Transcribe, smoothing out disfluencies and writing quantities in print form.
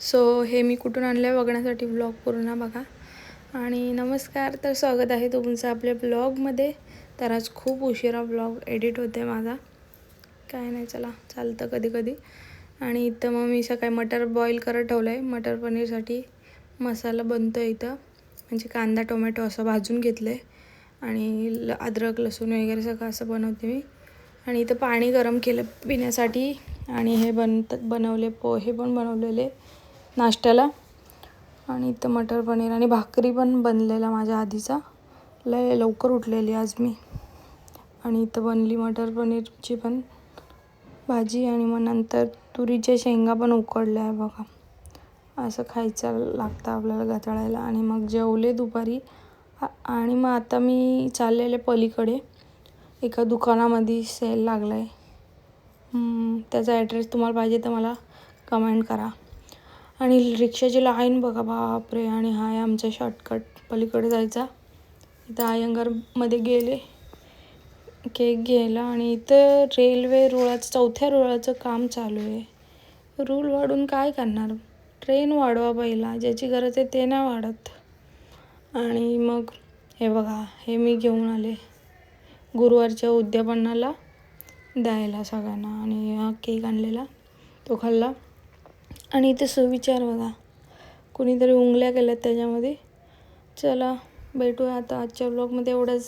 So हे मी कुठून आणलं आहे बघण्यासाठी ब्लॉग पूर्ण बघा. आणि नमस्कार, तर स्वागत आहे तुमचं आपल्या ब्लॉगमध्ये. तर आज खूप उशिरा ब्लॉग एडिट होते माझा, काय नाही चला चालतं कधी कधी. आणि इथं मग मी सकाळी मटर बॉईल करत ठेवलं आहे. मटर पनीरसाठी मसाला बनतो आहे इथं, म्हणजे कांदा टोमॅटो असं भाजून घेतलं आहे आणि अद्रक लसूण वगैरे सगळं असं बनवते मी. आणि इथं पाणी गरम केलं पिण्यासाठी. आणि हे बनवले पोहे पण बनवलेले नाश्त्याला. आणि इथं मटर पनीर आणि भाकरी पण बनलेला माझ्या आधीचा, लवकर उठलेली आज मी. आणि इथं बनली मटर पनीरची पण भाजी. आणि मग नंतर तुरीच्या शेंगा पण उकडल्या आहे बघा. असं खायचं लागतं आपल्याला गचाळायला. आणि मग जेवले दुपारी. आणि मग आता मी चाललेले पलीकडे एका दुकानामध्ये सेल लागला आहे. त्याचा ॲड्रेस तुम्हाला पाहिजे तर मला कमेंट करा. आणि रिक्षाची लाईन बघा बापरे. आणि हा आहे आमचा शॉर्टकट पलीकडे जायचा. इथं अयंगारमध्ये गेले, केक घ्यायला. आणि इथं रेल्वे रुळाचं 4थ्या रुळाचं काम चालू आहे. रूळ वाढून काय करणार, ट्रेन वाढवा पहिला, ज्याची गरज आहे ते नाही वाढत. आणि मग हे बघा, हे मी घेऊन आले गुरुवारच्या उद्यापनाला द्यायला सगळ्यांना. आणि हा केक आणलेला तो खाल्ला. आणि इथे सुविचार बघा, कुणीतरी उंगल्या केल्यात त्याच्यामध्ये. चला भेटूया आता आजच्या ब्लॉगमध्ये. एवढंच.